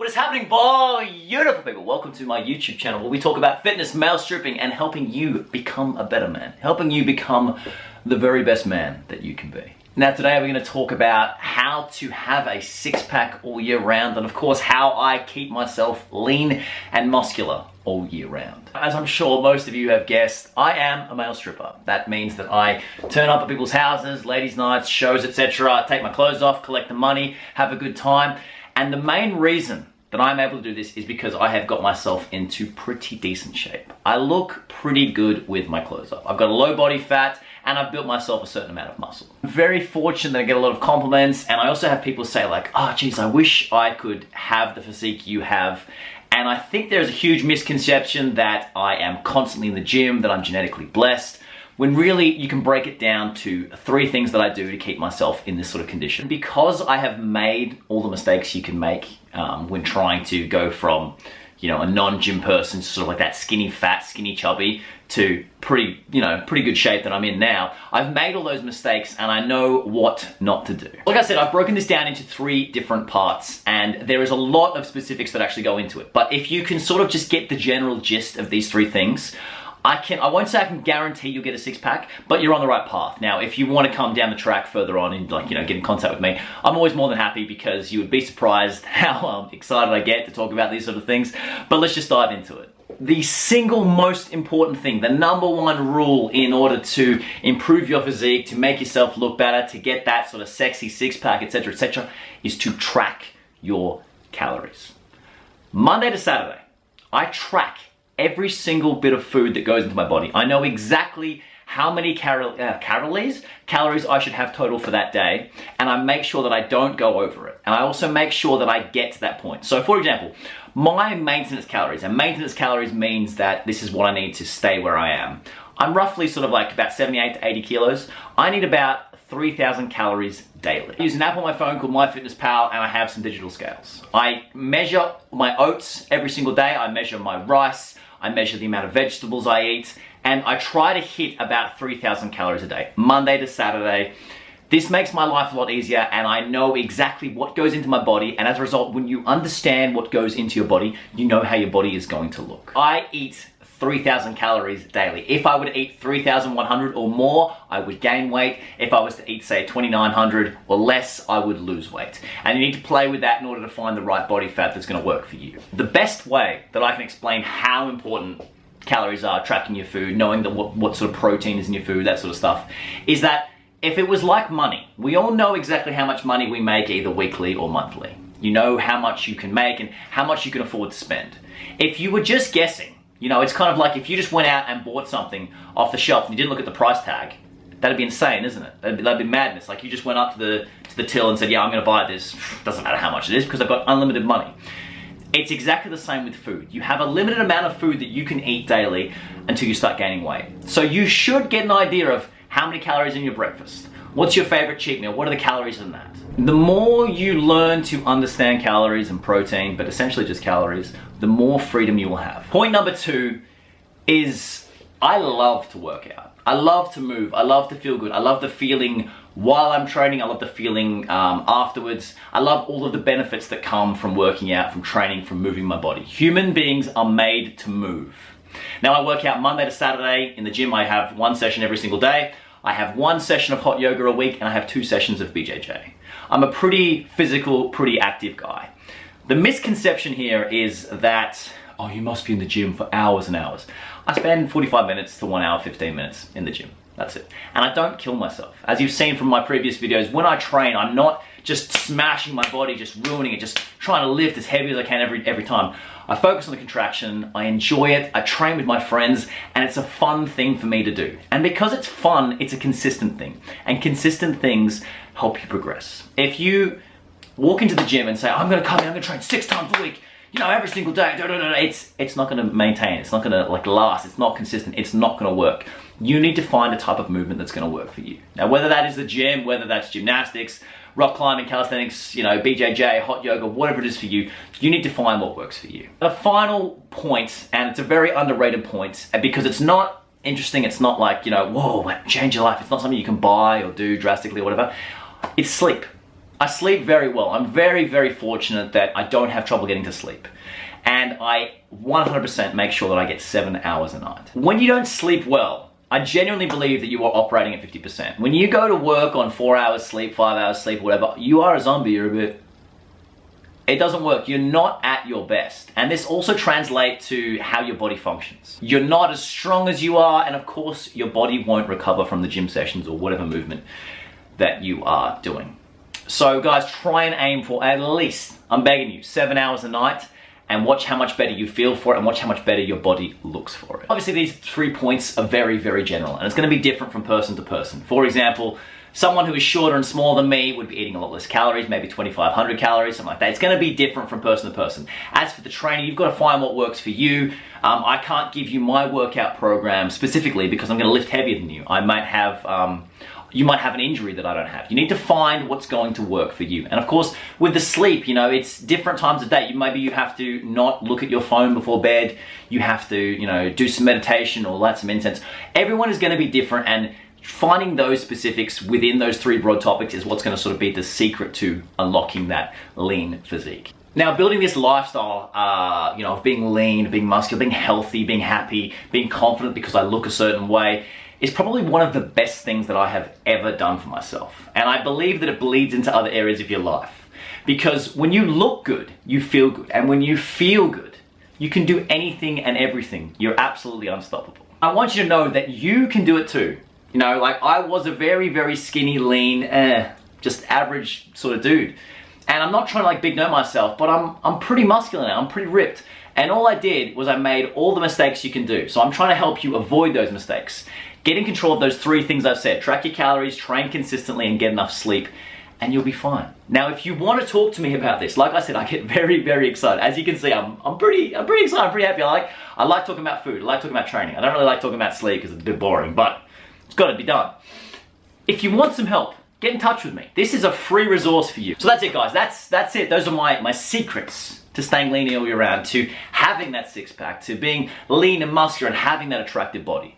What is happening, beautiful people? Welcome to my YouTube channel where we talk about fitness, male stripping, and helping you become a better man. Helping you become the very best man that you can be. Now today we're going to talk about how to have a six-pack all year round, and of course how I keep myself lean and muscular all year round. As I'm sure most of you have guessed, I am a male stripper. That means that I turn up at people's houses, ladies' nights, shows, etc. Take my clothes off, collect the money, have a good time. And the main reason that I'm able to do this is because I have got myself into pretty decent shape. I look pretty good with my clothes off. I've got a low body fat and I've built myself a certain amount of muscle. I'm very fortunate that I get a lot of compliments, and I also have people say like, oh geez, I wish I could have the physique you have. And I think there's a huge misconception that I am constantly in the gym, that I'm genetically blessed, when really you can break it down to three things that I do to keep myself in this sort of condition. Because I have made all the mistakes you can make when trying to go from, you know, a non-gym person, sort of like that skinny fat, skinny chubby, to pretty good shape that I'm in now. I've made all those mistakes and I know what not to do. Like I said, I've broken this down into three different parts, and there is a lot of specifics that actually go into it. But if you can sort of just get the general gist of these three things, I won't say I can guarantee you'll get a six-pack, but you're on the right path. Now, if you want to come down the track further on and get in contact with me, I'm always more than happy, because you would be surprised how excited I get to talk about these sort of things. But let's just dive into it. The single most important thing, the number one rule in order to improve your physique, to make yourself look better, to get that sort of sexy six-pack, etc., is to track your calories. Monday to Saturday, I track every single bit of food that goes into my body. I know exactly how many calories I should have total for that day, and I make sure that I don't go over it. And I also make sure that I get to that point. So for example, my maintenance calories, and maintenance calories means that this is what I need to stay where I am. I'm roughly sort of like about 78 to 80 kilos. I need about 3,000 calories daily. I use an app on my phone called MyFitnessPal, and I have some digital scales. I measure my oats every single day. I measure my rice. I measure the amount of vegetables I eat, and I try to hit about 3,000 calories a day, Monday to Saturday. This makes my life a lot easier, and I know exactly what goes into my body, and as a result, when you understand what goes into your body, you know how your body is going to look. I eat 3,000 calories daily. If I were to eat 3,100 or more, I would gain weight. If I was to eat, say, 2,900 or less, I would lose weight. And you need to play with that in order to find the right body fat that's gonna work for you. The best way that I can explain how important calories are, tracking your food, knowing that what sort of protein is in your food, that sort of stuff, is that if it was like money, we all know exactly how much money we make either weekly or monthly. You know how much you can make and how much you can afford to spend. If you were just guessing, it's kind of like if you just went out and bought something off the shelf and you didn't look at the price tag, that'd be insane, isn't it? That'd be madness. Like you just went up to the till and said, yeah, I'm gonna buy this. Doesn't matter how much it is because I've got unlimited money. It's exactly the same with food. You have a limited amount of food that you can eat daily until you start gaining weight. So you should get an idea of how many calories in your breakfast. What's your favorite cheat meal? What are the calories in that? The more you learn to understand calories and protein, but essentially just calories, the more freedom you will have. Point number two is I love to work out. I love to move. I love to feel good. I love the feeling while I'm training. I love the feeling afterwards. I love all of the benefits that come from working out, from training, from moving my body. Human beings are made to move. Now I work out Monday to Saturday. In the gym I have one session every single day. I have one session of hot yoga a week, and I have 2 sessions of BJJ. I'm a pretty physical, pretty active guy. The misconception here is that, oh, you must be in the gym for hours and hours. I spend 45 minutes to 1 hour, 15 minutes in the gym. That's it. And I don't kill myself. As you've seen from my previous videos, when I train, I'm not just smashing my body, just ruining it, just trying to lift as heavy as I can every time. I focus on the contraction, I enjoy it, I train with my friends, and it's a fun thing for me to do. And because it's fun, it's a consistent thing. And consistent things help you progress. If you walk into the gym and say, I'm gonna come in, I'm gonna train 6 times a week, every single day, it's not gonna maintain, it's not gonna last, it's not consistent, it's not gonna work. You need to find a type of movement that's gonna work for you. Now, whether that is the gym, whether that's gymnastics, rock climbing, calisthenics, BJJ, hot yoga, whatever it is for you, you need to find what works for you. The final point, and it's a very underrated point, because it's not interesting, it's not like, whoa, change your life, it's not something you can buy or do drastically or whatever, it's sleep. I sleep very well. I'm very, very fortunate that I don't have trouble getting to sleep. And I 100% make sure that I get 7 hours a night. When you don't sleep well, I genuinely believe that you are operating at 50%. When you go to work on 4 hours sleep, 5 hours sleep, whatever, you are a zombie. You're a bit... It doesn't work. You're not at your best. And this also translates to how your body functions. You're not as strong as you are, and of course, your body won't recover from the gym sessions or whatever movement that you are doing. So guys, try and aim for at least, I'm begging you, 7 hours a night, and watch how much better you feel for it and watch how much better your body looks for it. Obviously, these 3 points are very, very general, and it's gonna be different from person to person. For example, someone who is shorter and smaller than me would be eating a lot less calories, maybe 2,500 calories, something like that. It's gonna be different from person to person. As for the training, you've got to find what works for you. I can't give you my workout program specifically because I'm gonna lift heavier than you. I might have, you might have an injury that I don't have. You need to find what's going to work for you. And of course, with the sleep, you know, it's different times of day. Maybe you have to not look at your phone before bed. You have to, you know, do some meditation or light some incense. Everyone is gonna be different, and finding those specifics within those 3 broad topics is what's going to sort of be the secret to unlocking that lean physique. Now, building this lifestyle, you know, of being lean, being muscular, being healthy, being happy, being confident because I look a certain way, is probably one of the best things that I have ever done for myself. And I believe that it bleeds into other areas of your life. Because when you look good, you feel good. And when you feel good, you can do anything and everything. You're absolutely unstoppable. I want you to know that you can do it too. You know, like I was a very, very skinny, lean, just average sort of dude. And I'm not trying to like big note myself, but I'm pretty muscular now, I'm pretty ripped. And all I did was I made all the mistakes you can do. So I'm trying to help you avoid those mistakes. Get in control of those 3 things I've said. Track your calories, train consistently, and get enough sleep, and you'll be fine. Now, if you want to talk to me about this, like I said, I get very, very excited. As you can see, I'm pretty excited, I'm pretty happy. I like talking about food, I like talking about training. I don't really like talking about sleep because it's a bit boring, but it's got to be done. If you want some help, get in touch with me. This is a free resource for you. So that's it, guys. That's it. Those are my secrets to staying lean all year round, to having that 6-pack, to being lean and muscular and having that attractive body.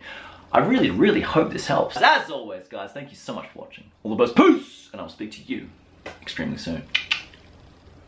I really, really hope this helps. As always, guys, thank you so much for watching. All the best. Peace! And I'll speak to you extremely soon.